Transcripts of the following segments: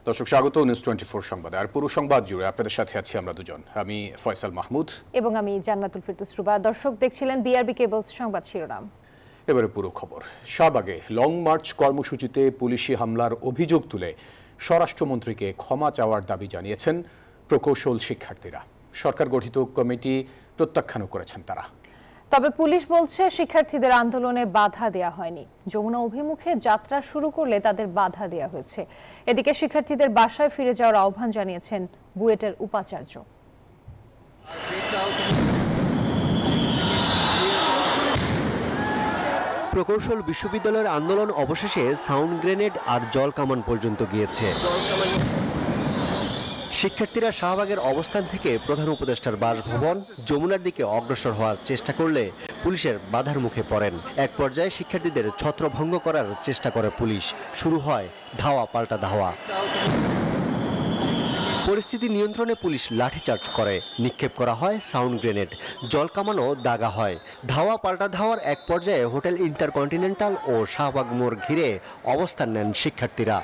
দর্শক স্বাগত নিউজ 24 সংবাদে। আর পুরো সংবাদ জুড়ে আপনাদের সাথে আছি আমরা দুজন, আমি ফয়সাল মাহমুদ এবং আমি জান্নাতুল ফিরদৌস রুবা। দর্শক দেখছিলেন বিআরবি কেবলস সংবাদ শিরোনাম। এবারে পুরো খবর। শাহবাগে লং মার্চ কর্মসূচিতে পুলিশি হামলার অভিযোগ তুলে স্বরাষ্ট্রমন্ত্রীকে ক্ষমা চাওয়ার দাবি জানিয়েছেন প্রকৌশল শিক্ষার্থীরা। সরকার গঠিত কমিটি প্রত্যাখ্যানও করেছেন তারা। তবে পুলিশ বলছে শিক্ষার্থীদের আন্দোলনে বাধা দেয়া হয়নি। যমুনা অভিমুখে যাত্রা শুরু করলে তাদের বাধা দেয়া হয়েছে। এদিকে শিক্ষার্থীদের বাসায় ফিরে যাওয়ার আহ্বান জানিয়েছেন বুয়েটের উপাচার্য। প্রকৌশল বিশ্ববিদ্যালয়ের আন্দোলন অবশেষে সাউন্ড গ্রেনেড আর জল কামান পর্যন্ত গিয়েছে। শিক্ষার্থীরা শাহবাগের অবস্থান থেকে প্রধান উপদেষ্টার বাসভবন যমুনার দিকে অগ্রসর হওয়ার চেষ্টা করলে পুলিশের বাধার মুখে পড়েন। এক পর্যায়ে শিক্ষার্থীদের ছত্রভঙ্গ করার চেষ্টা করে পুলিশ। শুরু হয় ধাওয়া পাল্টা ধাওয়া। পরিস্থিতি নিয়ন্ত্রণে পুলিশ লাঠিচার্জ করে, নিক্ষেপ করা হয় সাউন্ড গ্রেনেড, জল কামানো দাগা হয়। ধাওয়া পাল্টা ধাওয়ার এক পর্যায়ে হোটেল ইন্টারকন্টিনেন্টাল ও শাহবাগ মোড় ঘিরে অবস্থান নেন শিক্ষার্থীরা।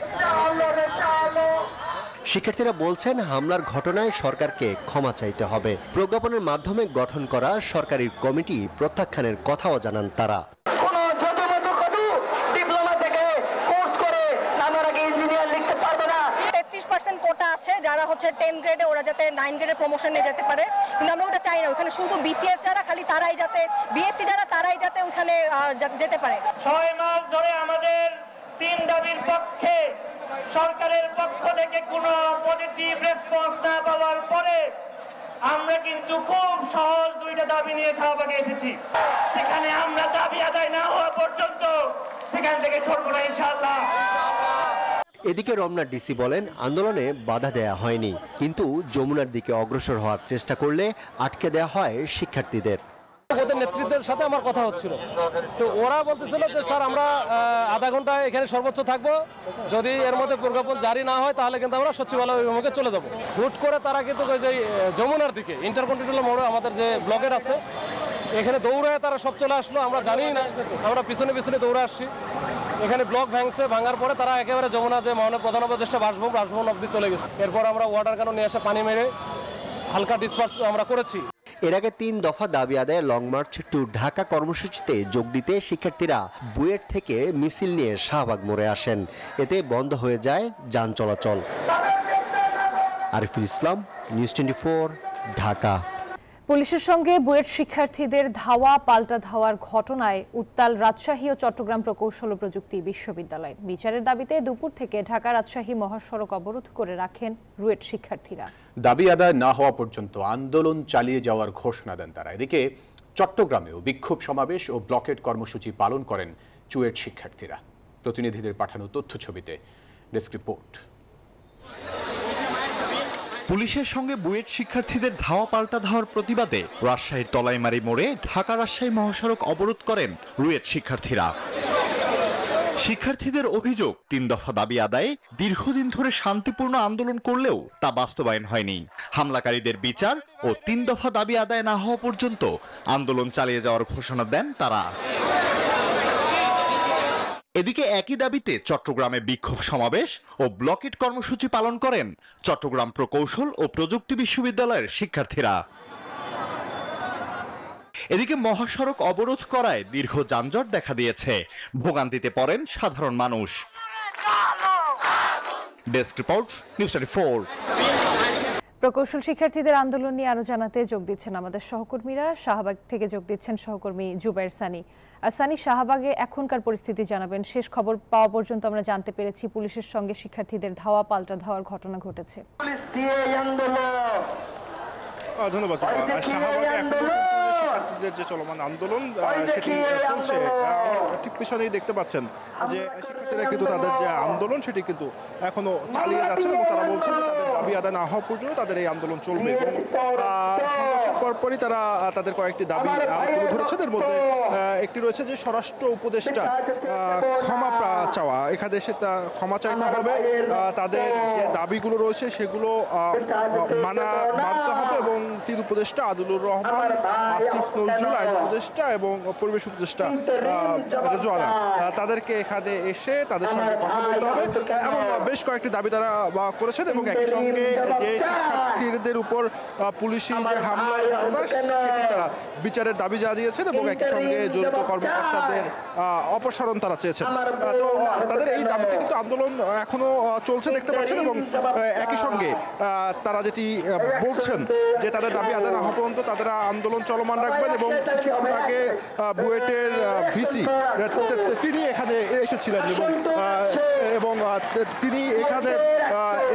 শিক্ষার্থীরা বলছেন হামলার ঘটনায় সরকারকে ক্ষমা চাইতে হবে। প্রজ্ঞাপনের মাধ্যমে গঠন করা সরকারি কমিটি প্রত্যাখ্যানের কথাও জানান তারা। কোটা আছে যারা হচ্ছে 10 গ্রেডে, ওরা যাতে 9 গ্রেডে প্রমোশন নিয়ে যেতে পারে, কিন্তু আমরা ওটা চাই না। ওখানে শুধু বিসিএস যারা, খালি তারাই যাতে, বিএসসি যারা তারাই যাতে ওখানে যেতে পারে। 6 মাস ধরে আমাদের 3 দাবির পক্ষে সরকারের পক্ষ থেকে কোনো পজিটিভ রেসপন্স না পাওয়ার পরে আমরা কিন্তু খুব সহজ 2টা দাবি নিয়ে শাহবাগে এসেছি। সেখানে আমরা দাবি আদায় না হওয়া পর্যন্ত সেখান থেকে সরব না ইনশাআল্লাহ। এদিকে রমনা ডিসি বলেন আন্দোলনে বাধা দেয়া হয়নি, কিন্তু যমুনার দিকে অগ্রসর হওয়ার চেষ্টা করলে আটকে দেয়া হয় শিক্ষার্থীদের। ওদের নেতৃত্বের সাথে আমার কথা হচ্ছিল, তো ওরা বলতেছিল যে স্যার আমরা আধা ঘন্টা এখানে সর্বোচ্চ থাকবো, যদি এর মধ্যে প্রজ্ঞাপন জারি না হয় তাহলে কিন্তু আমরা সচিবালয় অভিমুখে চলে যাব। হুট করে তারা কিন্তু যে যমুনার দিকে ইন্টারকন্টিনেন্টাল মোড়ে আমাদের যে ব্লকেট আছে এখানে দৌড়ায় তারা সব চলে আসলো। আমরা জানি না, আমরা পিছনে পিছনে দৌড়ে আসছি। এখানে ব্লক ভাঙছে, ভাঙার পরে তারা একেবারে যমুনা যে মাননীয় প্রধান উপদেষ্টা বাসভবন অবধি চলে গেছে। এরপর আমরা ওয়াটার ক্যানন নিয়ে এসে পানি মেরে হালকা ডিসপার্স আমরা করেছি। এর আগে 3 দফা দাবি আদায়ে লং মার্চ টু ঢাকা কর্মসূচিতে যোগ দিতে শিক্ষার্থীরা বুয়েট থেকে মিছিল নিয়ে শাহবাগ মোড়ে আসেন। এতে বন্ধ হয়ে যায় যান চলাচল। আরিফুল ইসলাম, নিউজ 24, ঢাকা। পুলিশের সঙ্গে বুয়েট শিক্ষার্থীদের ধাওয়া পাল্টা ধাওয়ার ঘটনায় উত্তাল রাজশাহী ও চট্টগ্রাম প্রকৌশল ও প্রযুক্তি বিশ্ববিদ্যালয়। বিচারের দাবিতে দুপুর থেকে ঢাকা রাজশাহী মহাসড়ক অবরোধ করে রাখেন রুয়েট শিক্ষার্থীরা। দাবি আদায় না হওয়া পর্যন্ত আন্দোলন চালিয়ে যাওয়ার ঘোষণা দেন তারা। এদিকে চট্টগ্রামেও বিক্ষোভ সমাবেশ ও ব্লকেট কর্মসূচি পালন করেন চুয়েট শিক্ষার্থীরা। প্রতিনিধিদের পাঠানো তথ্য ছবিতে ডেস্ক রিপোর্ট। পুলিশের সঙ্গে বুয়েট শিক্ষার্থীদের ধাওয়া পাল্টা ধাওয়ার প্রতিবাদে রাজশাহীর তলাইমারি মোড়ে ঢাকা রাজশাহী মহাসড়ক অবরোধ করেন রুয়েট শিক্ষার্থীরা। শিক্ষার্থীদের অভিযোগ 3 দফা দাবি আদায়ে দীর্ঘদিন ধরে শান্তিপূর্ণ আন্দোলন করলেও তা বাস্তবায়ন হয়নি। হামলাকারীদের বিচার ও 3 দফা দাবি আদায় না হওয়া পর্যন্ত আন্দোলন চালিয়ে যাওয়ার ঘোষণা দেন তারা। এদিকে একই দাবিতে চট্টগ্রামে বিক্ষোভ সমাবেশ ও ব্লকেট কর্মসূচি পালন করেন চট্টগ্রাম প্রকৌশল ও প্রযুক্তি বিশ্ববিদ্যালয়ের শিক্ষার্থীরা। এদিকে মহাসড়ক অবরোধ করায় দীর্ঘ যানজট দেখা দিয়েছে, ভোগান্তিতে পড়েন সাধারণ মানুষ। Desk report, news 24। প্রকৌশল শিক্ষার্থীদের আন্দোলন নিয়ে আরো জানাতে যোগ দিচ্ছেন আমাদের সহকর্মীরা। শাহবাগ থেকে যোগ দিচ্ছেন সহকর্মী জুবাইর সানি। সানি, শাহবাগে এখনকার পরিস্থিতি জানাবেন। শেষ খবর পাওয়া পর্যন্ত আমরা জানতে পেরেছি পুলিশের সঙ্গে শিক্ষার্থীদের ধাওয়া পাল্টা ধাওয়ার ঘটনা ঘটেছে। ধন্যবাদ। শাহবাগে এখন শিক্ষার্থীদের যে চলমান আন্দোলন সেটি চলছে। ঠিক পিছনেই দেখতে পাচ্ছেন যে শিক্ষার্থীরা কিন্তু তাদের যে আন্দোলন সেটি কিন্তু এখনো চালিয়ে যাচ্ছে এবং তারা বলছেন যে তাদের দাবি আদায় না হওয়া পর্যন্ত তাদের এই আন্দোলন চলবে। এবং সংঘর্ষের পরপরই তারা তাদের কয়েকটি দাবি তুলে ধরেছে। এর মধ্যে একটি রয়েছে যে স্বরাষ্ট্র উপদেষ্টা ক্ষমা চাওয়া, এখানে সে ক্ষমা চাইতে হবে, তাদের যে দাবিগুলো রয়েছে সেগুলো মানতে হবে এবং 3 উপদেষ্টা আদিলুর রহমান, আসিফ নজরুল, আইন উপদেষ্টা এবং পরিবেশ উপদেষ্টা রেজওয়ানা, তাদেরকে এখানে এসে তাদের সঙ্গে কথা বলতে হবে এমন বেশ কয়েকটি দাবি তারা করেছেন। এবং একই সঙ্গে যে শিক্ষার্থীদের উপর পুলিশি যে হামলার ঘটনা সেটি তারা বিচারের দাবি জানিয়েছেন এবং একই সঙ্গে জড়িত কর্মকর্তাদের অপসারণ তারা চেয়েছেন। তো তাদের এই দাবিতে কিন্তু আন্দোলন এখনো চলছে দেখতে পাচ্ছেন এবং একই সঙ্গে তারা যেটি বলছেন যে তাদের দাবি আদায় না হওয়া পর্যন্ত তারা আন্দোলন চলমান রাখবেন। এবং কিছুক্ষণ আগে বুয়েটের ভিসি তিনি এখানে এসেছিলেন এবং তিনি এখানে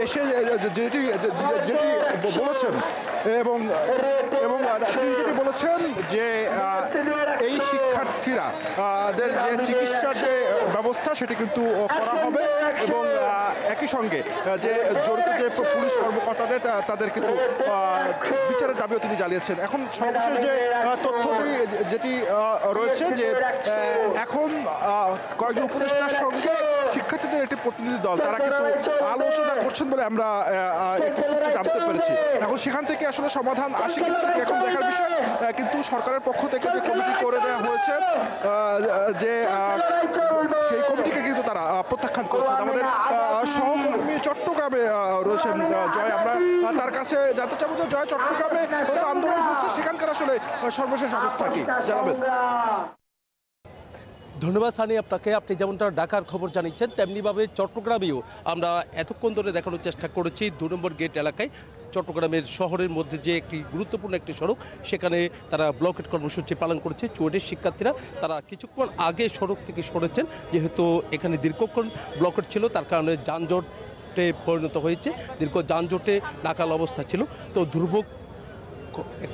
এসে যেটি বলেছেন এবং তিনি যেটি বলেছেন যে এই শিক্ষার্থীরা দের যে চিকিৎসার যে ব্যবস্থা সেটি কিন্তু করা হবে এবং একই সঙ্গে যে জড়িত যে পুলিশ কর্মকর্তাদের তাদের কিন্তু বিচারের দাবিও তিনি জানিয়েছেন। এখন সর্বশেষ যে তথ্যটি যেটি রয়েছে যে এখন কয়েকজন উপদেষ্টার সঙ্গে শিক্ষার্থীদের একটি প্রতিনিধি দল তারা কিন্তু আলোচনা করছেন বলে আমরা একটি সূত্রে জানতে পেরেছি। এখন সেখান থেকে আসলে সমাধান আসে কিনা সেটি এখন দেখার বিষয়, কিন্তু সরকারের পক্ষ থেকে যে কমিটি করে দেওয়া হয়েছে যে সেই কমিটিকে কিন্তু তারা প্রত্যাখ্যান করেছেন। আমাদের সহকর্মী চট্টগ্রামে রয়েছেন জয়, আমরা তার কাছে জানতে চাবো যে জয়, চট্টগ্রামে হয়তো আন্দোলন হচ্ছে, সেখানকার আসলে সর্বশেষ অবস্থা কি জানাবেন? ধন্যবাদ সানি আপনাকে। আপনি যেমনটা ঢাকার খবর জানিয়েছেন তেমনিভাবে চট্টগ্রামেও আমরা এতক্ষণ ধরে দেখানোর চেষ্টা করেছি 2 নম্বর গেট এলাকায় চট্টগ্রামের শহরের মধ্যে যে একটি গুরুত্বপূর্ণ একটি সড়ক, সেখানে তারা ব্লকেট কর্মসূচি পালন করেছে। চুয়েটের শিক্ষার্থীরা তারা কিছুক্ষণ আগে সড়ক থেকে সরেছেন, যেহেতু এখানে দীর্ঘক্ষণ ব্লকেট ছিল, তার কারণে যানজটে পরিণত হয়েছে, দীর্ঘ যানজটে নাকাল অবস্থা ছিল। তো দুর্ভোগ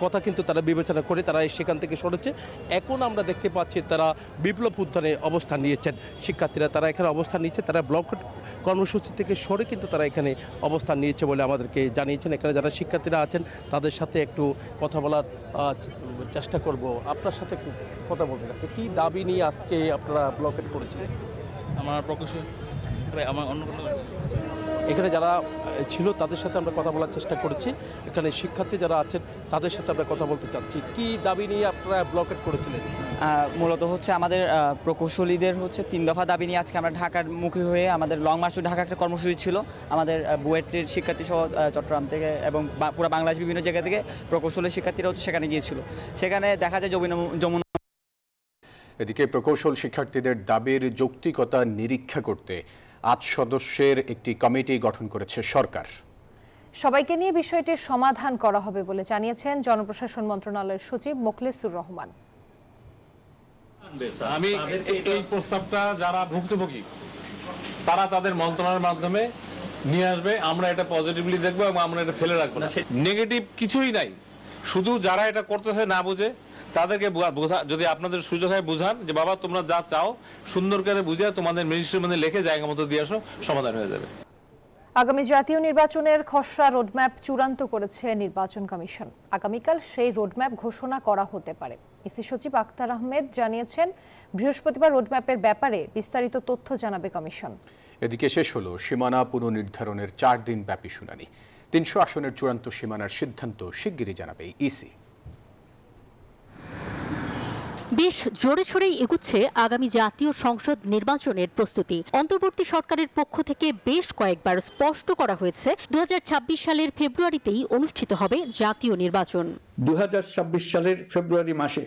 কথা কিন্তু তারা বিবেচনা করে তারা সেখান থেকে সরেছে। এখন আমরা দেখতে পাচ্ছি তারা বিপ্লব উদ্যানে অবস্থান নিয়েছেন শিক্ষার্থীরা, তারা এখানে অবস্থান নিয়েছে, তারা ব্লক কর্মসূচি থেকে সরে কিন্তু তারা এখানে অবস্থান নিয়েছে বলে আমাদেরকে জানিয়েছেন। এখানে যারা শিক্ষার্থীরা আছেন তাদের সাথে একটু কথা বলার চেষ্টা করব। আপনার সাথে একটু কথা বলতে চাচ্ছি, কী দাবি নিয়ে আজকে আপনারা ব্লকেট করেছিলেন? আমার প্রকৌশল আমার অন্য এখানে যারা ছিল তাদের সাথে আমরা কথা বলার চেষ্টা করেছি, এখানে শিক্ষার্থী যারা আছেন তাদের সাথে আমরা কথা বলতে চাচ্ছি। কি দাবি নিয়ে আপনারা ব্লকেট করেছিলেন? মূলত হচ্ছে আমাদের প্রকৌশলীদের 3 দফা দাবি নিয়ে আজকে আমরা ঢাকার মুখী হয়ে আমাদের লং মার্চ টু ঢাকা একটা কর্মসূচি ছিল। আমাদের বুয়েটের শিক্ষার্থী সহ চট্টগ্রাম থেকে এবং পুরো বাংলাদেশ বিভিন্ন জায়গা থেকে প্রকৌশলের শিক্ষার্থীরাও সেখানে গিয়েছিল। সেখানে দেখা যায় যমুনা। এদিকে প্রকৌশল শিক্ষার্থীদের দাবির যৌক্তিকতা নিরীক্ষা করতে 8 সদস্যের একটি কমিটি গঠন করেছে সরকার। সবাইকে নিয়ে বিষয়টির সমাধান করা হবে বলে জানিয়েছেন জনপ্রশাসন মন্ত্রণালয়ের সচিব মোখলেসুর রহমান। আমি এই প্রস্তাবটা যারা ভুক্তভোগী তারা তাদের মন্ত্রণালয়ের মাধ্যমে নিয়ে আসবে, আমরা এটা পজিটিভলি দেখবো এবং আমরা এটা ফেলে রাখবো না। নেগেটিভ কিছুই নাই, শুধু যারা এটা করতেছে না বুঝে তাদেরকে যদি আপনাদের সুযোগ হয় বুঝান যে বাবা তোমরা যা চাও সুন্দর করে বুঝে তোমাদের মিনিস্ট্রির মধ্যে লিখে জায়গা মতো দিয়ে আসো, সমাধান হয়ে যাবে। আগামী জাতীয় নির্বাচনের খসড়া রোডম্যাপ চূড়ান্ত করেছে নির্বাচন কমিশন। আগামীকাল সেই রোডম্যাপ ঘোষণা করা হতে পারে। ইসি সচিব আক্তার আহমেদ জানিয়েছেন বৃহস্পতিবার রোডম্যাপের ব্যাপারে বিস্তারিত তথ্য জানাবে কমিশন। এদিকে শেষ হলো সীমানা পুনর্নির্ধারণের 4 দিন ব্যাপী শুনানি। 300 আসনের চূড়ান্ত সীমানার সিদ্ধান্ত শিগগিরই জানাবে ইসি। বেশ জোরে সোরেই এগুচ্ছে আগামী জাতীয় সংসদ নির্বাচনের প্রস্তুতি। অন্তর্বর্তী সরকারের পক্ষ থেকে বেশ কয়েকবার স্পষ্ট করা হয়েছে 2026 সালের ফেব্রুয়ারিতেই অনুষ্ঠিত হবে জাতীয় নির্বাচন। 2026 সালের ফেব্রুয়ারি মাসে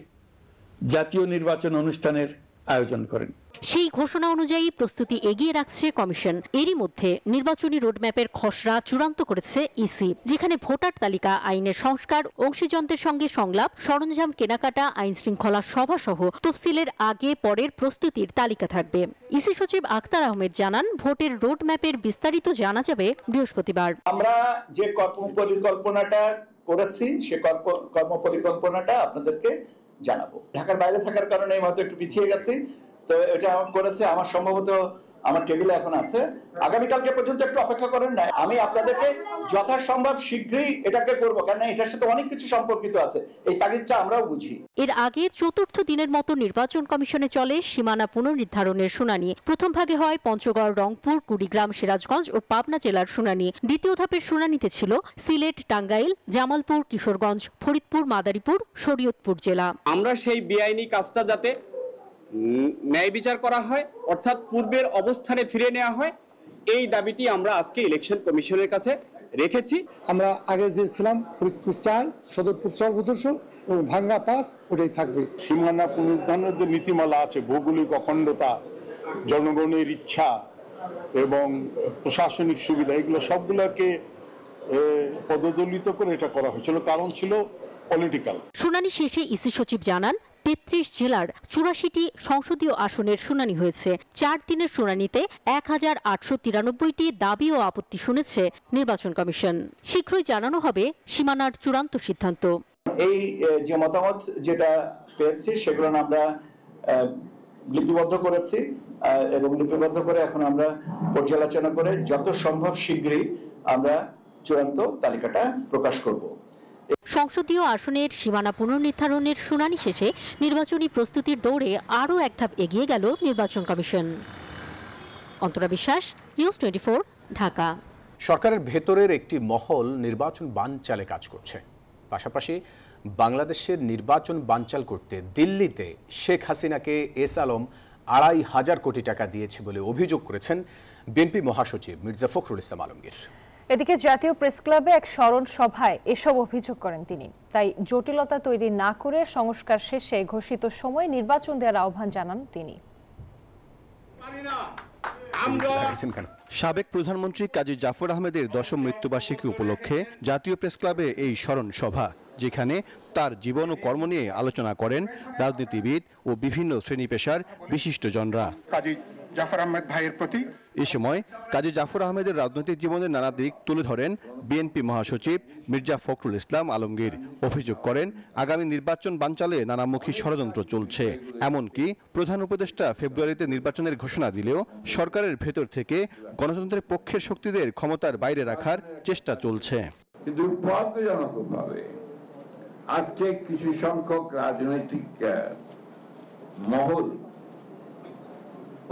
জাতীয় নির্বাচন অনুষ্ঠানের আয়োজন করেন। সেই ঘোষণা অনুযায়ী প্রস্তুতি এগিয়ে রাখছে কমিশন। এরই মধ্যে নির্বাচনী রোডম্যাপের খসড়া চূড়ান্ত করেছে ইসি, যেখানে ভোটার তালিকা আইনের সংস্কার, অংশীজনদের সঙ্গে সংলাপ, সরঞ্জাম কেনাকাটা, আইন শৃঙ্খলা সভা সহ তফসিলের আগে পরের প্রস্তুতির তালিকা থাকবে। ইসি সচিব আক্তার আহমেদ জানান, ভোটের রোডম্যাপের বিস্তারিত জানা যাবে বৃহস্পতিবার। আমরা যে কর্মপরিকল্পনাটা করেছি সে কর্মপরিকল্পনাটা আপনাদেরকে জানাবো। ঢাকার বাইরে থাকার কারণে এই মাত্র একটু পিছিয়ে গেছি, তো এটা করেছে আমার সম্ভবত আমার টেবিলে এখন আছে, আগামীকালকে পর্যন্ত একটু অপেক্ষা করেন না, আমি আপনাদেরকে যথাসম্ভব শীঘ্রই এটাকে করবো, কারণ এটার সাথে অনেক কিছু সম্পর্কিত আছে, এই তাগিদটা আমরাও বুঝি। এর আগে চতুর্থ দিনের মতো নির্বাচন কমিশনে চলে সীমানা পুনর্নির্ধারণের শুনানি। প্রথম ভাগে হয় পঞ্চগড়, রংপুর, কুড়িগ্রাম, সিরাজগঞ্জ ও পাবনা জেলার শুনানি। দ্বিতীয় ধাপের শুনানিতে ছিল সিলেট, টাঙ্গাইল, জামালপুর, কিশোরগঞ্জ, ফরিদপুর, মাদারীপুর, শরীয়তপুর জেলা। আমরা সেই বেআইনি কাজটা যাতে ন্যায় বিচার করা হয়, অর্থাৎ পূর্বের অবস্থানে ফিরে নেওয়া হয়, এই দাবিটি আমরা আজকে ইলেকশন কমিশনের কাছে রেখেছি। আমরা আগে যে ছিলাম ফরিদপুর 4, সদরপুর 4 প্রদর্শন এবং ভাঙ্গা 5 ওটাই থাকবে। সীমানা পুনরুদ্ধারের যে নীতিমালা আছে, ভৌগোলিক অখণ্ডতা, জনগণের ইচ্ছা এবং প্রশাসনিক সুবিধা, এগুলো সবগুলোকে পদদলিত করে এটা করা হয়েছিল, কারণ ছিল পলিটিক্যাল। শুনানি শেষে ইসি সচিব জানান 33 জেলার 84টি সংসদীয় আসনের শুনানি হয়েছে। 4 দিনের শুনানিতে 1893টি দাবি ও আপত্তি শুনেছে নির্বাচন কমিশন। শীঘ্রই জানানো হবে সীমানার চূড়ান্ত সিদ্ধান্ত। এই যে মতামত যেটা পেয়েছি সেগুলো আমরা লিপিবদ্ধ করেছি এবং লিপিবদ্ধ করে এখন আমরা পর্যালোচনা করে যত সম্ভব শীঘ্রই আমরা চূড়ান্ত তালিকাটা প্রকাশ করব। সংসদীয় আসনের সীমানা পুনর্নির্ধারণের শুনানি শেষে নির্বাচনী প্রস্তুতির দৌড়ে আরও এক ধাপ এগিয়ে গেল নির্বাচন কমিশন। অন্তরা বিশ্বাস, নিউজ 24, ঢাকা। সরকারের ভেতরের একটি মহল নির্বাচন বানচালে কাজ করছে। পাশাপাশি বাংলাদেশের নির্বাচন বানচাল করতে দিল্লিতে শেখ হাসিনাকে এস আলম ২৫০০ কোটি টাকা দিয়েছে বলে অভিযোগ করেছেন বিএনপি মহাসচিব মির্জা ফখরুল ইসলাম আলমগীর। এদিকে জাতীয় প্রেস ক্লাবে এক স্মরণ সভায় এসব অভিযোগ করেন তিনি। তাই জটিলতা তৈরি না করে সংস্কার শেষে ঘোষিত সময়ে নির্বাচন দেওয়ার আহ্বান জানান তিনি। সাবেক প্রধানমন্ত্রী কাজী জাফর আহমেদের 10ম মৃত্যুবার্ষিকী উপলক্ষে জাতীয় প্রেস ক্লাবে এই স্মরণ সভা, যেখানে তার জীবন ও কর্ম নিয়ে আলোচনা করেন রাজনীতিবিদ ও বিভিন্ন শ্রেণী পেশার বিশিষ্টজনরা। কাজী জাফর আহমেদ ভাইয়ের প্রতি এ সময় কাজী জাফর আহমেদের রাজনৈতিক জীবনের নানা দিক তুলে ধরেন বিএনপি মহাসচিব মির্জা ফখরুল ইসলাম আলমগীর। অভিযোগ করেন আগামী নির্বাচন বানচালে নানামুখী ষড়যন্ত্র চলছে। এমনকি প্রধান উপদেষ্টা ফেব্রুয়ারিতে নির্বাচনের ঘোষণা দিলেও সরকারের ভেতর থেকে গণতন্ত্রের পক্ষের শক্তিদের ক্ষমতার বাইরে রাখার চেষ্টা চলছে। কিন্তু দুর্ভাগ্যজনকভাবে আজকে কিছু সংখ্যক রাজনৈতিক মহল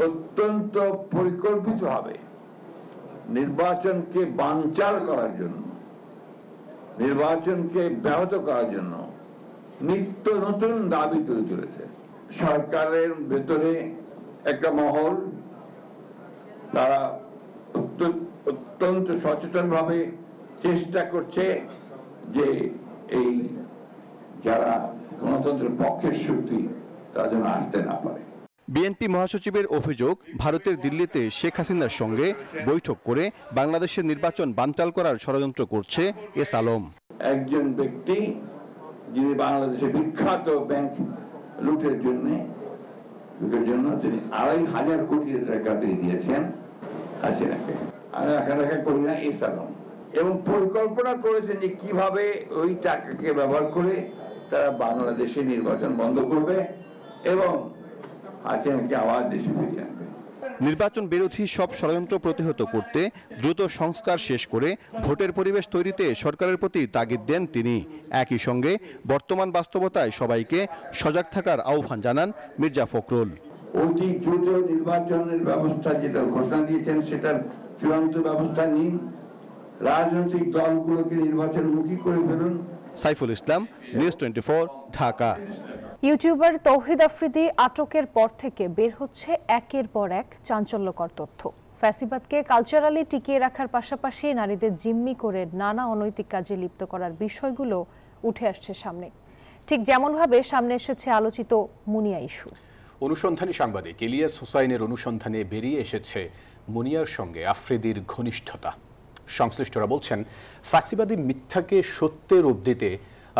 অত্যন্ত পরিকল্পিতভাবে নির্বাচনকে বানচাল করার জন্য, নির্বাচনকে ব্যাহত করার জন্য নিত্য নতুন দাবি তুলে তুলেছে। সরকারের ভেতরে একটা মহল, তারা অত্যন্ত সচেতনভাবে চেষ্টা করছে যে এই যারা গণতন্ত্রের পক্ষের শক্তি তারা যেন আসতে না পারে। বিএনপি মহাসচিবের অভিযোগ, ভারতের দিল্লিতে শেখ হাসিনার সঙ্গে বৈঠক করে বাংলাদেশের নির্বাচন বানচাল করার ষড়যন্ত্র করছে এস আলম। একজন ব্যক্তি যিনি বাংলাদেশের বিখ্যাত ব্যাংক লুটের জন্য তিনি ২৫০০ কোটি টাকা দিয়েছেন হাসিনাকে। আমি দেখা করি না এস আলম, এবং পরিকল্পনা করেছেন যে কিভাবে ওই টাকাকে ব্যবহার করে তারা বাংলাদেশে নির্বাচন বন্ধ করবে এবং হাসিনাকে আবার দেশে ফিরিয়ে আনবে। নির্বাচন বিরোধী সব ষড়যন্ত্র প্রতিহত করতে দ্রুত সংস্কার শেষ করে ভোটের পরিবেশ তৈরিতে সরকারের প্রতি তাগিদ দেন তিনি। একই সঙ্গে বর্তমান বাস্তবতায় সবাইকে সজাগ থাকার আহ্বান জানান মির্জা ফখরুল। অতি দ্রুত নির্বাচনের ব্যবস্থা যেটা ঘোষণা দিয়েছেন সেটার চূড়ান্ত ব্যবস্থা নিন, রাজনৈতিক দলগুলোকে নির্বাচনমুখী করে ফেলুন। সাইফুল ইসলাম, নিউজ 24, ঢাকা। ইউটিউবার তৌহিদ আফ্রিদি আটকের পর থেকে বের হচ্ছে একের পর এক চাঞ্চল্যকর তথ্য। ফ্যাসিবাদকে কালচারালি টিকিয়ে রাখার পাশাপাশি নারীদের জিম্মি করে নানা অনৈতিক কাজে লিপ্ত করার বিষয়গুলো উঠে আসছে সামনে। ঠিক যেমনভাবে সামনে এসেছে আলোচিত মুনিয়া ইস্যু। অনুসন্ধানী সাংবাদিক ইলিয়াস হুসাইনের অনুসন্ধানে বেরিয়ে এসেছে মুনিয়ার সঙ্গে আফ্রিদির ঘনিষ্ঠতা। সংশ্লিষ্টরা বলছেন, ফ্যাসিবাদী মিথ্যাকে সত্যের রূপ দিতে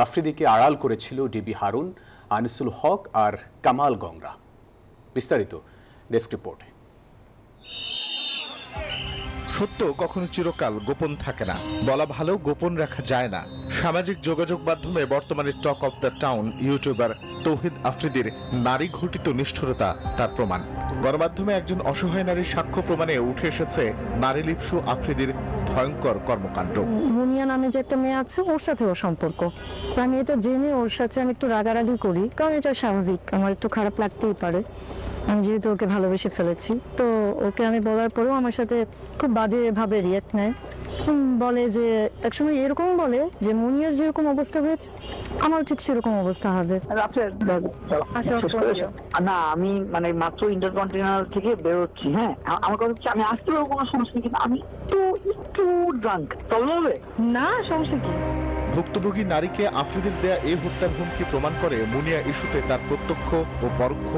আফ্রিদিকে আড়াল করেছিল ডিবি হারুন, আনিসুল হক আর কামাল গংরা। বিস্তারিত ডেস্ক রিপোর্টে। সত্য কখনো চিরকাল গোপন থাকে না, বলা ভালো গোপন রাখা যায় না। সামাজিক যোগাযোগ মাধ্যমে বর্তমানে talk of the town YouTuber Touhid আফ্রিদির নারী ঘটিত নিষ্ঠুরতা তার প্রমাণ। গণমাধ্যমে একজন অসহায় নারীর সাক্ষ্য প্রমাণে উঠে এসেছে নারী লিপসু আফ্রিদির ভয়ঙ্কর কর্মকাণ্ড। মুনিয়া নামে যে একটা মেয়ে আছে, ওর সাথে ওর সম্পর্ক। তো আমি এটা জেনে ওর সাথে আমি একটু রাগারাগি করি, কারণ এটা স্বাভাবিক, আমার একটু খারাপ লাগতেই পারে, আমি যেহেতু ওকে ভালোবেসে ফেলেছি। তো ওকে আমি বলার পরেও আমার সাথে খুব বাজেভাবে রিয়াক্ট নেয়, বলে যে একসময় এরকম বলে যে মুনিয়ার যেরকম অবস্থা হয়েছে আমার ঠিক সেরকম অবস্থা হবে। না, আমি মানে মাত্র ইন্টারকন্টিনেন্টাল থেকে বেরোচ্ছি। হ্যাঁ, আমার কথা হচ্ছে আমি আসতে পারবো, কোনো সমস্যা নেই, কিন্তু আমি একটু ড্রাঙ্ক, তবে হবে না, সমস্যা কি? ভুক্তভোগী নারীকে আফ্রিদির দেয়া এই হত্যার হুমকি প্রমাণ করে মুনিয়া ইস্যুতে তার প্রত্যক্ষ ও পরোক্ষ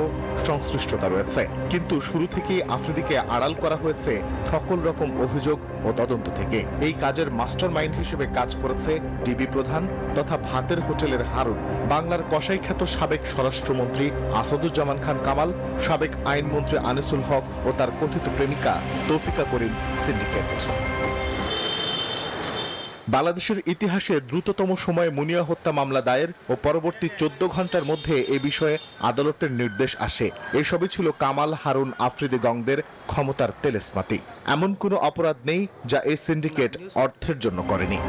সংশ্লিষ্টতা রয়েছে। কিন্তু শুরু থেকেই আফ্রিদিকে আড়াল করা হয়েছে সকল রকম অভিযোগ ও তদন্ত থেকে। এই কাজের মাস্টার মাইন্ড হিসেবে কাজ করেছে ডিবি প্রধান তথা ভাতের হোটেলের হারুন, বাংলার কসাই খ্যাত সাবেক স্বরাষ্ট্রমন্ত্রী আসাদুজ্জামান খান কামাল, সাবেক আইনমন্ত্রী আনিসুল হক ও তার কথিত প্রেমিকা তৌফিকা করিম সিন্ডিকেট। বাংলাদেশের ইতিহাসে দ্রুততম সময়ে মুনিয়া হত্যা মামলা দায়ের ও পরবর্তী 14 ঘন্টার মধ্যে এ বিষয়ে আদালতের নির্দেশ আসে। এসবই ছিল কামাল, হারুন, আফ্রিদি গংদের ক্ষমতার তেলেসমাতি। এমন কোনো অপরাধ নেই যা এই সিন্ডিকেট অর্থের জন্য করেনি।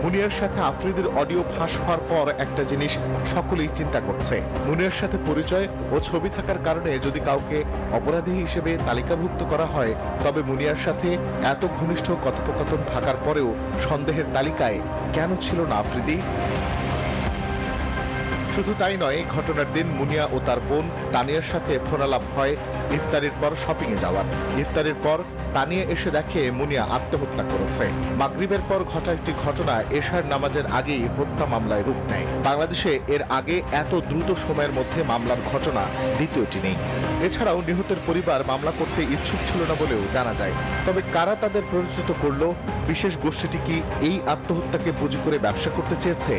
মুনিয়ার সাথে আফ্রিদির অডিও ফাঁস হওয়ার পর একটা জিনিস সকলেই চিন্তা করছে, মুনিয়ার সাথে পরিচয় ও ছবি থাকার কারণে যদি কাউকে অপরাধী হিসেবে তালিকাভুক্ত করা হয়, তবে মুনিয়ার সাথে এত ঘনিষ্ঠ কথোপকথন থাকার পরেও সন্দেহের তালিকায় কেন ছিল না আফ্রিদি? শুধু তাই নয়, ঘটনার দিন মুনিয়া ও তার বোন তানিয়ার সাথে ফোনালাপ হয় ইফতারের পর শপিং এ যাওয়ার। ইফতারের পর তানিয়া এসে দেখে মুনিয়া আত্মহত্যা করেছে। মাগরিবের পর ঘটা একটি ঘটনা এশার নামাজের আগেই হত্যা মামলায় রূপ নেয়। বাংলাদেশে এর আগে এত দ্রুত সময়ের মধ্যে মামলার ঘটনা দ্বিতীয়টি নেই। এছাড়াও নিহতের পরিবার মামলা করতে ইচ্ছুক ছিল না বলেও জানা যায়। তবে কারা তাদের প্ররোচিত করল? বিশেষ গোষ্ঠীটি কি এই আত্মহত্যাকে পুঁজি করে ব্যবসা করতে চেয়েছে?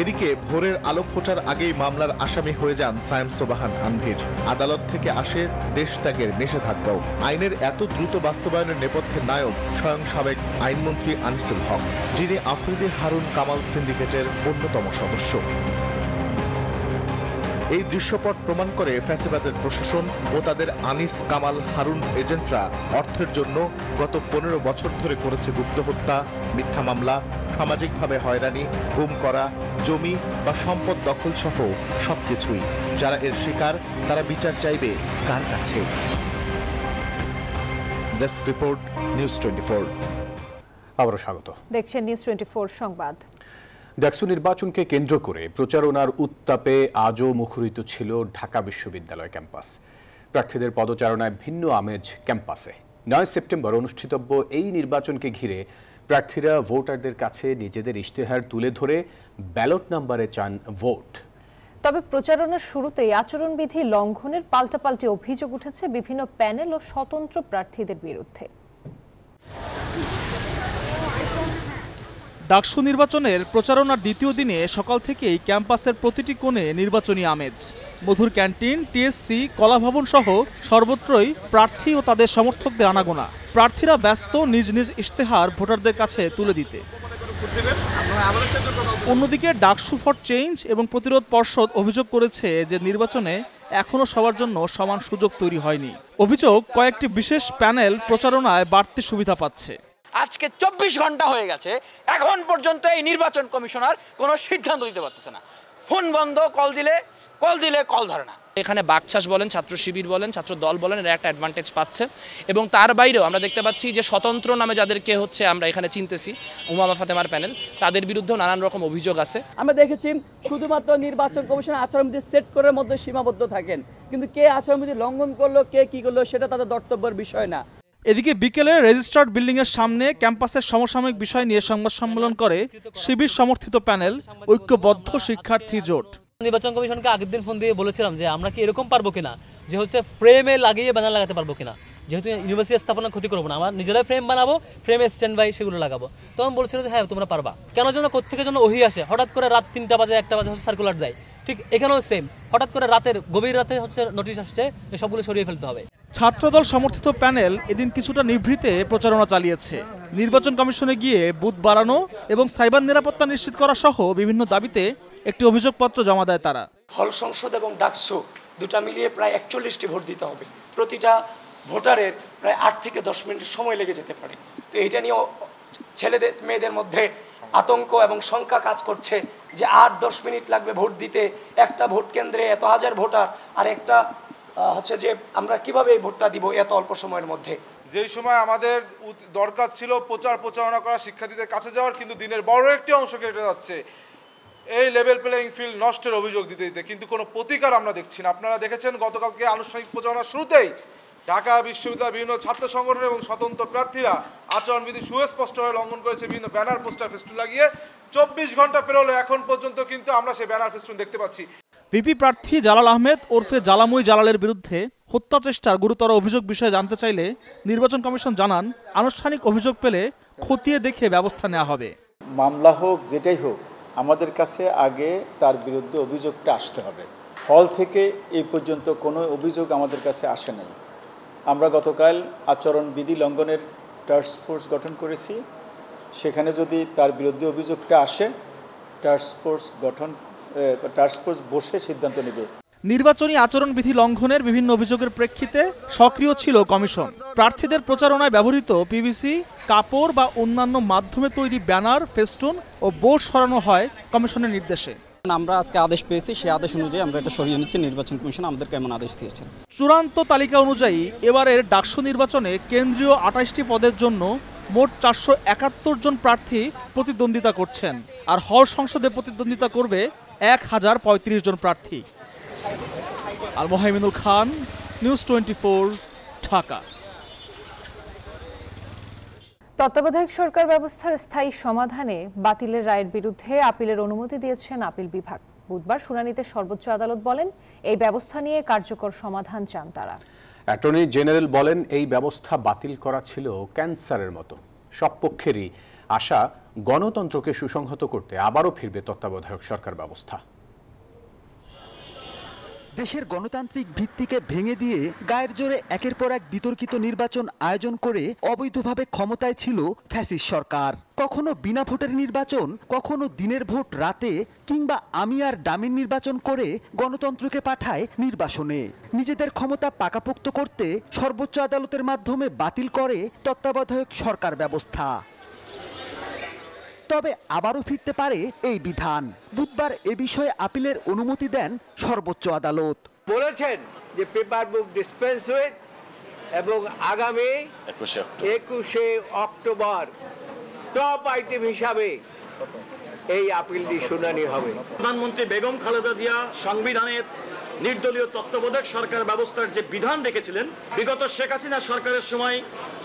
এদিকে ভোরের আলো ফোটার আগেই মামলার আসামি হয়ে যান সায়েম সোবাহান আনভীর। আদালত থেকে আসে দেশ ত্যাগের নিষেধাজ্ঞাও। আইনের এত দ্রুত বাস্তবায়নের নেপথ্যে নায়ক স্বয়ং সাবেক আইনমন্ত্রী আনিসুল হক, যিনি আফ্রিদি হারুন কামাল সিন্ডিকেটের অন্যতম সদস্য। এই দৃশ্যপট প্রমাণ করে ফ্যাসিবাদের প্রশাসন ও তাদের আনিস, কামাল, হারুন এজেন্টরা অর্থের জন্য গত 15 বছর ধরে করেছে গুপ্ত হত্যা, মিথ্যা মামলা, সামাজিকভাবে হয়রানি, গুম করা, জমি বা সম্পদ দখল সহ সবকিছুই। যারা এর শিকার তারা বিচার চাইবে কার কাছে? Desk report, news 24। আবারও স্বাগত। দেখছেন নিউজ 24 সংবাদ। ডাকসু নির্বাচনকে কেন্দ্র করে প্রচারণার উত্তাপে আজও মুখরিত ছিল ঢাকা বিশ্ববিদ্যালয় ক্যাম্পাস। প্রার্থীদের পদচারণায় ভিন্ন আমেজ ক্যাম্পাসে। 9 সেপ্টেম্বর অনুষ্ঠিতব্য এই নির্বাচনকে ঘিরে প্রার্থীরা ভোটারদের কাছে নিজেদের ইশতেহার তুলে ধরে ব্যালট নাম্বারে চান ভোট। তবে প্রচারণার শুরুতেই আচরণবিধি লঙ্ঘনের পাল্টাপাল্টি অভিযোগ উঠেছে বিভিন্ন প্যানেল ও স্বতন্ত্র প্রার্থীদের বিরুদ্ধে। ডাকসু নির্বাচনের প্রচারণার দ্বিতীয় দিনে সকাল থেকেই ক্যাম্পাসের প্রতিটি কোণে নির্বাচনী আমেজ। মধুর ক্যান্টিন, টিএসসি, কলাভবন সহ সর্বত্রই প্রার্থী ও তাদের সমর্থকদের আনাগোনা। প্রার্থীরা ব্যস্ত নিজ নিজ ইশতেহার ভোটারদের কাছে তুলে দিতে। অন্যদিকে ডাকসু ফর চেঞ্জ এবং প্রতিরোধ পর্ষদ অভিযোগ করেছে যে নির্বাচনে এখনো সবার জন্য সমান সুযোগ তৈরি হয়নি। অভিযোগ, কয়েকটি বিশেষ প্যানেল প্রচারণায় বাড়তি সুবিধা পাচ্ছে। আজকে 24 ঘন্টা হয়ে গেছে, এখন পর্যন্ত এই নির্বাচন কমিশনার কোনো সিদ্ধান্ত দিতে পারতেছে না। ফোন বন্ধ, কল দিলে কল ধরে না। এখানে বাকচাষ বলেন, ছাত্র শিবির বলেন, ছাত্র দল বলেন, এরা একটা অ্যাডভান্টেজ পাচ্ছে। এবং তার বাইরেও আমরা দেখতে পাচ্ছি যে স্বতন্ত্র নামে যাদেরকে আমরা এখানে চিনতেছি, উমামা ফাতেমার প্যানেল, তাদের বিরুদ্ধেও নানান রকম অভিযোগ আছে। আমরা দেখেছি শুধুমাত্র নির্বাচন কমিশনের আচরণবিধি সেট করার মধ্যে সীমাবদ্ধ থাকেন, কিন্তু কে আচরণবিধি লঙ্ঘন করলো, কে কি করলো সেটা তাদের দর্তব্যের বিষয় না। এদিকে বিকেলে রেজিস্ট্রার্ড বিল্ডিং এর সামনে ক্যাম্পাসের সমসাময়িক বিষয় নিয়ে সংবাদ সম্মেলন করে শিবির সমর্থিত প্যানেল ঐক্যবদ্ধ শিক্ষার্থী জোট। নির্বাচন কমিশনকে আগের দিন ফোন দিয়ে বলেছিলাম যে আমরা কি এরকম পারবো কিনা, যে ফ্রেমে লাগিয়ে ব্যানার লাগাতে পারবো কিনা, যেহেতু ইউনিভার্সিটি স্থাপনা ক্ষতি করবো না, আমরা নিজেরাই ফ্রেম বানাবো, ফ্রেমে স্ট্যান্ড বাই সেগুলো লাগাবো। তখন বলছিল যে হ্যাঁ তোমরা পারবা। কেন যেন কোথেকে যেন ওহি আসে, হঠাৎ করে রাত 3টা বাজে 1টা বাজে সার্কুলার দেয়। ঠিক এখানেও সেম, হঠাৎ করে গভীর রাতে নোটিশ আসছে যে সবগুলো সরিয়ে ফেলতে হবে। ছাত্রদল সমর্থিত প্যানেল এদিন কিছুটা নিভৃতে প্রচারণা চালিয়েছে। নির্বাচন কমিশনে গিয়ে বুথ বাড়ানো এবং সাইবার নিরাপত্তা নিশ্চিত করা সহ বিভিন্ন দাবিতে একটি অভিযোগপত্র জমা দেয় তারা। হল সংসদ এবং ডাকসু দুটা মিলিয়ে প্রায় 41টি ভোট দিতে হবে। প্রতিটা ভোটারের প্রায় 8 থেকে 10 মিনিট সময় লেগে যেতে পারে। তো এইটা নিয়ে ছেলেদের মেয়েদের মধ্যে আতঙ্ক এবং শঙ্কা কাজ করছে যে 8-10 মিনিট লাগবে ভোট দিতে, একটা ভোট কেন্দ্রে এত হাজার ভোটার, আর একটা হচ্ছে যে আমরা কিভাবে এই ভোটটা দিব এত অল্প সময়ের মধ্যে। যেই সময় আমাদের দরকার ছিল প্রচারণা করা, শিক্ষার্থীদের কাছে যাওয়ার, কিন্তু দিনের বড় একটি অংশ কেটে যাচ্ছে এই লেভেল প্লেইং ফিল্ড নষ্টের অভিযোগ দিতে দিতে, কিন্তু কোনো প্রতিকার আমরা দেখছি না। আপনারা দেখেছেন গতকালকে আনুষ্ঠানিক প্রচারণার শুরুতেই ঢাকা বিশ্ববিদ্যালয়ের বিভিন্ন ছাত্র সংগঠন এবং স্বতন্ত্র প্রার্থীরা আচরণবিধি সুস্পষ্টভাবে লঙ্ঘন করেছে বিভিন্ন ব্যানার, পোস্টার, ফেস্টুন লাগিয়ে। 24 ঘন্টা পেরোলো, এখন পর্যন্ত কিন্তু আমরা সেই ব্যানার, ফেস্টুন দেখতে পাচ্ছি। ভিপি প্রার্থী জালাল আহমেদ ওরফে জালামুই জালালের বিরুদ্ধে হত্যা চেষ্টার গুরুতর অভিযোগ বিষয়ে জানতে চাইলে নির্বাচন কমিশন জানান, আনুষ্ঠানিক অভিযোগ পেলে খতিয়ে দেখে ব্যবস্থা নেওয়া হবে। মামলা হোক যেটাই হোক, আমাদের কাছে আগে তার বিরুদ্ধে অভিযোগটা আসতে হবে। হল থেকে এই পর্যন্ত কোনো অভিযোগ আমাদের কাছে আসে নাই। আমরা গতকাল আচরণবিধি লঙ্ঘনের টাস্ক ফোর্স গঠন করেছি। সেখানে যদি তার বিরুদ্ধে অভিযোগটা আসে, টাস্ক ফোর্স বসে সিদ্ধান্ত নেবে। নির্বাচনী আচরণবিধি লঙ্ঘনের বিভিন্ন অভিযোগের প্রেক্ষিতে সক্রিয় ছিল কমিশন। প্রার্থীদের প্রচারণায় ব্যবহৃত পিভিসি, কাপড় বা অন্যান্য মাধ্যমে তৈরি ব্যানার, ফেস্টুন ও বোর্ড সরানো হয় কমিশনের নির্দেশে। আমরা আজকে আদেশ পেয়েছি, সেই আদেশ অনুযায়ী আমরা এটা সরিয়ে নিচ্ছি। নির্বাচন কমিশন আমাদেরকে এমন আদেশ দিয়েছে। চূড়ান্ত তালিকা অনুযায়ী এবারের ডাকসু নির্বাচনে কেন্দ্রীয় 28টি পদের জন্য মোট 471 জন প্রার্থী প্রতিদ্বন্দ্বিতা করছেন, আর হল সংসদে প্রতিদ্বন্দ্বিতা করবে 1035 জন প্রার্থী। আল মোহাইমিনুল খান, নিউজ 24, ঢাকা। তত্ত্বাবধায়ক সরকার ব্যবস্থার স্থায়ী সমাধানে বাতিলের রায়ের বিরুদ্ধে আপিলের অনুমতি দিয়েছেন আপিল বিভাগ। বুধবার শুনানিতে সর্বোচ্চ আদালত বলেন, এই ব্যবস্থা নিয়ে কার্যকর সমাধান চান তারা। অ্যাটর্নি জেনারেল বলেন, এই ব্যবস্থা বাতিল করা ছিল ক্যান্সারের মতো। সব পক্ষেরই আশা, গণতন্ত্রকে সুসংহত করতে আবারও ফিরবে তত্ত্বাবধায়ক সরকার ব্যবস্থা। দেশের গণতান্ত্রিক ভিত্তিকে ভেঙে দিয়ে গায়ের জোরে একের পর এক বিতর্কিত নির্বাচন আয়োজন করে অবৈধভাবে ক্ষমতায় ছিল ফ্যাসিস্ট সরকার। কখনো বিনা ভোটের নির্বাচন, কখনো দিনের ভোট রাতে, কিংবা আমি আর ডামির নির্বাচন করে গণতন্ত্রকে পাঠায় নির্বাসনে। নিজেদের ক্ষমতা পাকাপোক্ত করতে সর্বোচ্চ আদালতের মাধ্যমে বাতিল করে তত্ত্বাবধায়ক সরকার ব্যবস্থা। তবে আবারও ফিরতে পারে এই বিধান। বুধবার এ বিষয়ে আপিলের অনুমতি দেন সর্বোচ্চ আদালত। বলেছেন যে পেপার বুক ডিসপেন্স উইথ, এবং আগামী 21শে অক্টোবর টপ আইটেম হিসাবে এই আপিলটি শুনানি হবে। প্রধানমন্ত্রী বেগম খালেদা জিয়া সংবিধানের নির্দলীয় তত্ত্বাবধায়ক সরকার ব্যবস্থার যে বিধান রেখেছিলেন বিগত শেখ হাসিনা সরকারের সময়,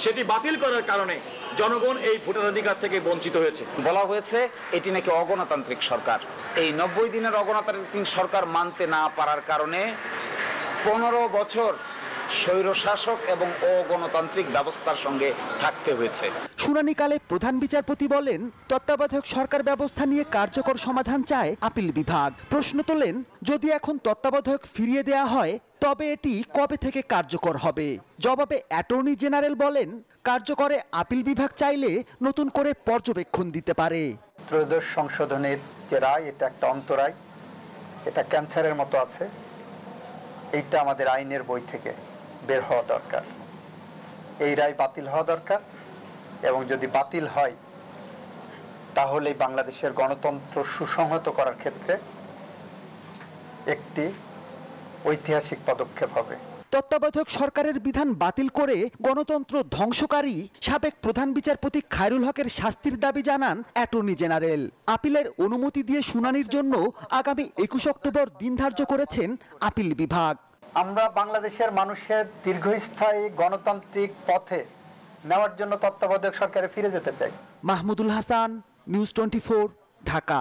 সেটি বাতিল করার কারণে জনগণ এই ভোটাধিকার থেকে বঞ্চিত হয়েছে। বলা হয়েছে এটি নাকি অগণতান্ত্রিক সরকার। এই 90 দিনের অগণতান্ত্রিক সরকার মানতে না পারার কারণে 15 বছর স্বৈরশাসক এবং অগণতান্ত্রিক ব্যবস্থার সঙ্গে থাকতে হয়েছে। শুনানিকালে প্রধান বিচারপতি বলেন, তত্ত্বাবধায়ক সরকার ব্যবস্থা নিয়ে কার্যকর সমাধান চায় আপিল বিভাগ। প্রশ্ন তোলেন, যদি এখন তত্ত্বাবধায়ক ফিরিয়ে দেয়া হয় তবে এটি কবে থেকে কার্যকর হবে? জবাবে অ্যাটর্নি জেনারেল বলেন, কার্যকরে আপিল বিভাগ চাইলে নতুন করে পর্যবেক্ষণ দিতে পারে। ত্রয়োদশ সংশোধনের যে রায়, এটা একটা অন্তরায়, এটা ক্যান্সারের মতো আছে। এইটা আমাদের আইনের বই থেকে বের হওয়া দরকার। এই রায় বাতিল হওয়া দরকার, এবং যদি বাতিল হয় তাহলে বাংলাদেশের গণতন্ত্র সুসংহত করার ক্ষেত্রে একটি ঐতিহাসিক পদক্ষেপ হবে। তত্ত্বাবধায়ক সরকারের বিধান বাতিল করে গণতন্ত্র ধ্বংসকারী সাবেক প্রধান বিচারপতি খায়রুল হকের শাস্তির দাবি জানান অ্যাটর্নি জেনারেল। আপিলের অনুমতি দিয়ে শুনানির জন্য আগামী 21 অক্টোবর দিন ধার্য করেছেন আপিল বিভাগ। আমরা বাংলাদেশের মানুষের দীর্ঘস্থায়ী গণতান্ত্রিক পথে নেওয়ার জন্য তত্ত্বাবধায়ক সরকারে ফিরে যেতে চাই। মাহমুদুল হাসান, নিউজ 24, ঢাকা।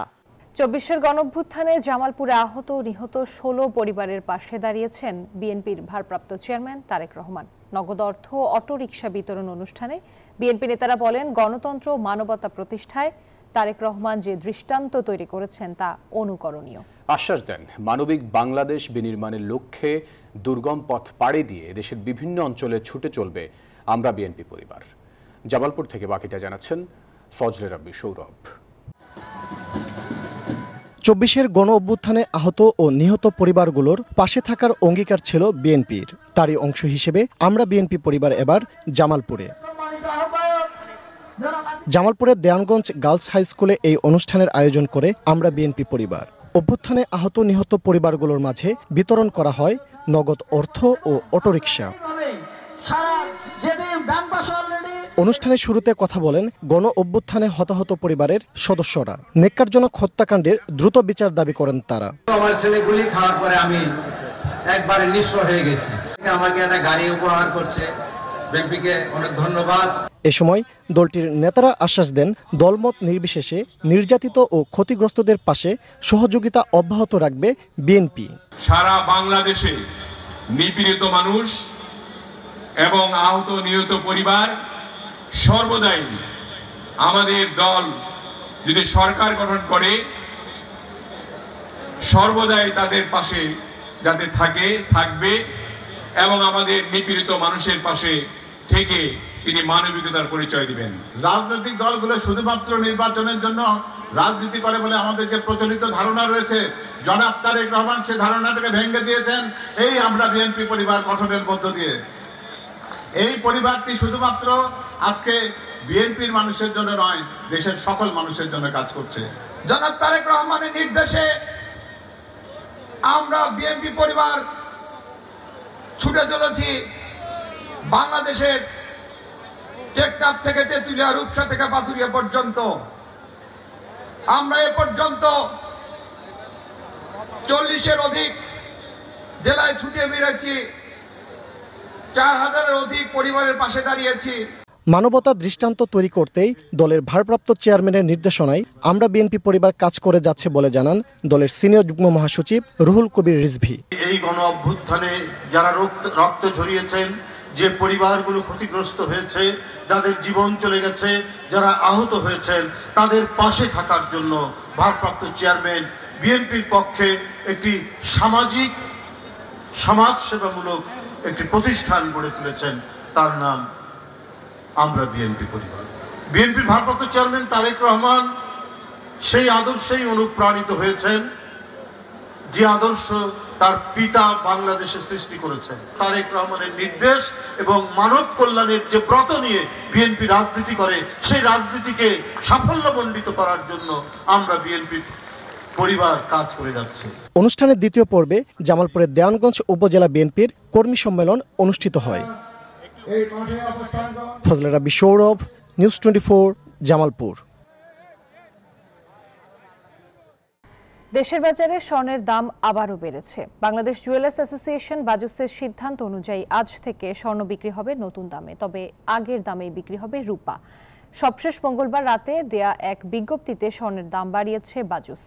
24-এর গণঅভ্যুত্থানে জামালপুরে আহত নিহত 16 পরিবারের পাশে দাঁড়িয়েছেন বিএনপির ভারপ্রাপ্ত চেয়ারম্যান তারেক রহমান। নগদ অর্থ অটোরিকশা বিতরণ অনুষ্ঠানে বিএনপি নেতারা বলেন, গণতন্ত্র মানবতা প্রতিষ্ঠায় তারেক রহমান যে দৃষ্টান্ত তৈরি করেছেন তা অনুকরণীয়। আশ্বাস দেন, মানবিক বাংলাদেশ বিনির্মাণের লক্ষ্যে দুর্গম পথ পাড়ি দিয়ে দেশের বিভিন্ন অঞ্চলে ছুটে চলবে আমরা বিএনপি পরিবার। জামালপুর থেকে বাকিটা জানাচ্ছেন ফজলে রাব্বি সৌরভ। ২৪-এর গণ অভ্যুত্থানে আহত ও নিহত পরিবারগুলোর পাশে থাকার অঙ্গীকার ছিল বিএনপির। তারই অংশ হিসেবে আমরা বিএনপি পরিবার এবার জামালপুরের দেয়ানগঞ্জ গার্লস হাই স্কুলে এই অনুষ্ঠানের আয়োজন করে আমরা বিএনপি পরিবার। অভ্যুত্থানে আহত নিহত পরিবারগুলোর মাঝে বিতরণ করা হয় নগদ অর্থ ও অটোরিকশা। অনুষ্ঠানের শুরুতে কথা বলেন গণ অভ্যুত্থানে হতাহত পরিবারের সদস্যরা। নেক্কারজনক হত্যাকাণ্ডের দ্রুত বিচার দাবি করেন তারা। আমার ছেলে গুলি খাওয়ার পরে আমি একবারে নিঃস্ব হয়ে গেছি। আমাকে একটা গাড়ি উপহার করছে, বিএনপিকে অনেক ধন্যবাদ। এ সময় দলটির নেতারা আশ্বাস দেন দলমত নির্বিশেষে নির্যাতিত ও ক্ষতিগ্রস্তদের পাশে সহযোগিতা অব্যাহত রাখবে বিএনপি। সারা বাংলাদেশে নিপীড়িত মানুষ এবং আহত নিহত পরিবার সর্বদাই আমাদের দল যদি সরকার গঠন করে সর্বদাই তাদের পাশে যাতে থাকবে এবং আমাদের নিপীড়িত মানুষের পাশে থেকে তিনি মানবিকতার পরিচয় দিবেন। রাজনৈতিক দলগুলো শুধুমাত্র নির্বাচনের জন্য রাজনীতি করে বলে আমাদের যে প্রচলিত ধারণা রয়েছে, জনাব তারেক রহমান সে ধারণাটাকে ভেঙে দিয়েছেন এই আমরা বিএনপি পরিবার গঠনের মধ্য দিয়ে। এই পরিবারটি শুধুমাত্র আজকে বিএনপির মানুষের জন্য নয়, দেশের সকল মানুষের জন্য কাজ করছে। জনাব তারেক রহমানের নির্দেশে আমরা বিএনপি পরিবার ছুটে চলেছি বাংলাদেশের টেকনাফ থেকে তেঁতুলিয়া, রূপসা থেকে পাথুরিয়া পর্যন্ত। আমরা এ পর্যন্ত 40-এর অধিক জেলায় ছুটে বেড়েছি, 4000-এর অধিক পরিবারের পাশে দাঁড়িয়েছি। মানবতার দৃষ্টান্ত তৈরি করতেই দলের ভারপ্রাপ্ত চেয়ারম্যানের নির্দেশনায় আমরা বিএনপি পরিবার কাজ করে যাচ্ছে বলে জানান দলের সিনিয়র যুগ্ম মহাসচিব রুহুল কবির রিজভী। এই গণ অভ্যুত্থানে যারা রক্ত ঝরিয়েছেন, যে পরিবারগুলো ক্ষতিগ্রস্ত হয়েছে, যাদের জীবন চলে গেছে, যারা আহত হয়েছেন, তাদের পাশে থাকার জন্য ভারপ্রাপ্ত চেয়ারম্যান বিএনপির পক্ষে একটি সমাজসেবামূলক একটি প্রতিষ্ঠান গড়ে তুলেছেন, তার নাম আমরা বিএনপি পরিবার। বিএনপির ভারপ্রাপ্ত চেয়ারম্যান তারেক রহমান সেই আদর্শেই অনুপ্রাণিত হয়েছেন যে আদর্শ তার পিতা বাংলাদেশে সৃষ্টি করেছেন। তারেক রহমানের নির্দেশ এবং মানব কল্যাণের যে ব্রত নিয়ে বিএনপি রাজনীতি করে, সেই রাজনীতিকে সাফল্যমণ্ডিত করার জন্য আমরা বিএনপি পরিবার কাজ করে যাচ্ছে। অনুষ্ঠানের দ্বিতীয় পর্বে জামালপুরের দেয়ানগঞ্জ উপজেলা বিএনপির কর্মী সম্মেলন অনুষ্ঠিত হয়। ফজলে রাব্বি সৌরভ, নিউজ 24, জামালপুর। দেশের বাজারে স্বর্ণের দাম আবারও বেড়েছে। বাংলাদেশ জুয়েলার্স অ্যাসোসিয়েশন বাজুসের সিদ্ধান্ত অনুযায়ী আজ থেকে স্বর্ণ বিক্রি হবে নতুন দামে, তবে আগের দামেই বিক্রি হবে রূপা। সবশেষ মঙ্গলবার রাতে দেয়া এক বিজ্ঞপ্তিতে স্বর্ণের দাম বাড়িয়েছে বাজুস।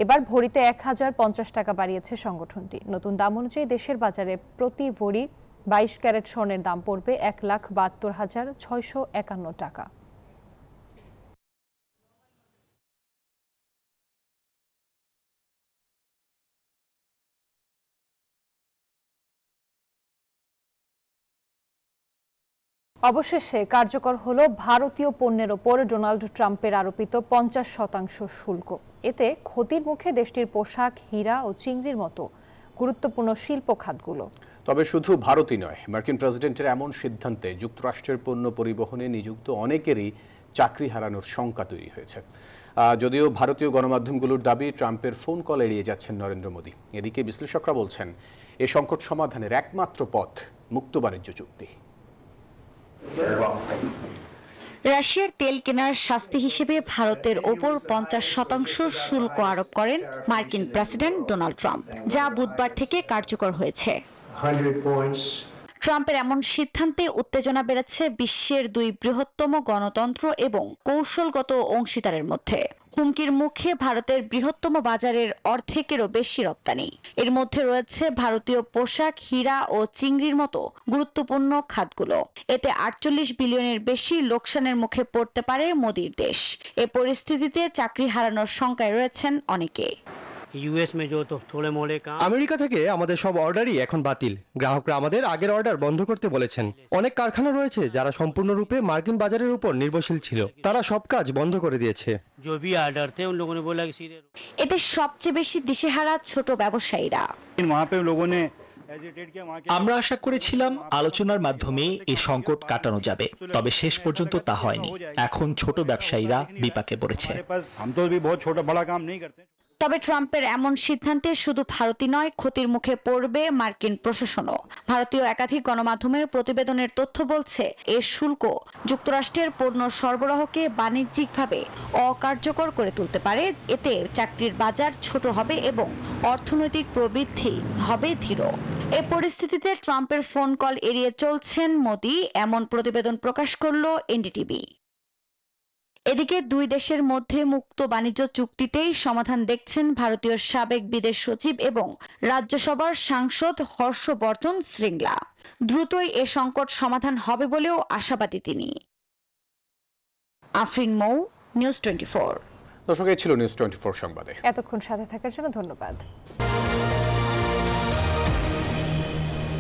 এবার ভরিতে 1050 টাকা বাড়িয়েছে সংগঠনটি। নতুন দাম অনুযায়ী দেশের বাজারে প্রতি ভরি 22 ক্যারেট স্বর্ণের দাম পড়বে 1,72,651 টাকা। অবশেষে কার্যকর হলো ভারতীয় পণ্যের ওপর ডোনাল্ড ট্রাম্পের আরোপিত 50% শুল্ক। এতে ক্ষতির মুখে দেশটির পোশাক, হীরা ও চিংড়ির মতো গুরুত্বপূর্ণ শিল্প খাতগুলো। তবে শুধু ভারতই নয়, মার্কিন প্রেসিডেন্টের এমন সিদ্ধান্তে যুক্তরাষ্ট্রের পণ্য পরিবহনে নিযুক্ত অনেকেরই চাকরি হারানোর শঙ্কা তৈরি হয়েছে। যদিও ভারতীয় গণমাধ্যমগুলোর দাবি ট্রাম্পের ফোন কল এড়িয়ে যাচ্ছেন নরেন্দ্র মোদী। এদিকে বিশ্লেষকরা বলছেন এ সংকট সমাধানের একমাত্র পথ মুক্ত বাণিজ্য চুক্তি। রাশিয়ার তেল কেনার শাস্তি হিসেবে ভারতের ওপর 50% শুল্ক আরোপ করেন মার্কিন প্রেসিডেন্ট ডোনাল্ড ট্রাম্প, যা বুধবার থেকে কার্যকর হয়েছে। ট্রাম্পের এমন সিদ্ধান্তে উত্তেজনা বেড়েছে বিশ্বের দুই বৃহত্তম গণতন্ত্র এবং কৌশলগত অংশীদারের মধ্যে। হুমকির মুখে ভারতের বৃহত্তম বাজারের অর্ধেকেরও বেশি রপ্তানি। এর মধ্যে রয়েছে ভারতীয় পোশাক, হীরা ও চিংড়ির মতো গুরুত্বপূর্ণ খাতগুলো। এতে 48 বিলিয়নের বেশি লোকসানের মুখে পড়তে পারে মোদির দেশ। এ পরিস্থিতিতে চাকরি হারানোর শঙ্কায় রয়েছেন অনেকে। यूएस में जो तो थोड़े मोड़े काम আমেরিকা থেকে আমাদের সব অর্ডারই এখন বাতিল। গ্রাহকরা আমাদের আগের অর্ডার বন্ধ করতে বলেছেন। অনেক কারখানা রয়েছে যারা সম্পূর্ণরূপে মার্কিন বাজারের উপর নির্ভরশীল ছিল, তারা সব কাজ বন্ধ করে দিয়েছে। जो भी ऑर्डर थे उन लोगों ने बोला कि सीधे এতে সবচেয়ে বেশি দিশেহারা ছোট ব্যবসায়ীরা। वहाँ पे लोगों ने আমরা আশা করেছিলাম আলোচনার মাধ্যমে এই সংকট কাটানো যাবে, তবে শেষ পর্যন্ত তা হয়নি। এখন ছোট ব্যবসায়ীরা বিপাকে পড়েছে। তবে ট্রাম্পের এমন সিদ্ধান্তে শুধু ভারতই নয়, ক্ষতির মুখে পড়বে মার্কিন প্রশাসনও। ভারতীয় একাধিক গণমাধ্যমের প্রতিবেদনের তথ্য বলছে, এর শুল্ক যুক্তরাষ্ট্রের পণ্য সরবরাহকে বাণিজ্যিকভাবে অকার্যকর করে তুলতে পারে। এতে চাকরির বাজার ছোট হবে এবং অর্থনৈতিক প্রবৃদ্ধি হবে ধীর। এ পরিস্থিতিতে ট্রাম্পের ফোন কল এড়িয়ে চলছেন মোদি, এমন প্রতিবেদন প্রকাশ করল এনডিটিভি। এদিকে দুই দেশের মধ্যে মুক্ত বাণিজ্য চুক্তিতেই সমাধান দেখছেন ভারতীয় সাবেক বিদেশ সচিব এবং রাজ্যসভার সাংসদ হর্ষবর্ধন শ্রিংলা। দ্রুতই এ সংকট সমাধান হবে বলেও আশাবাদী তিনি। আফরিন মৌ, নিউজ 24। দর্শক, এই ছিল নিউজ 24 সংবাদে। এতক্ষণ সাথে থাকার জন্য ধন্যবাদ।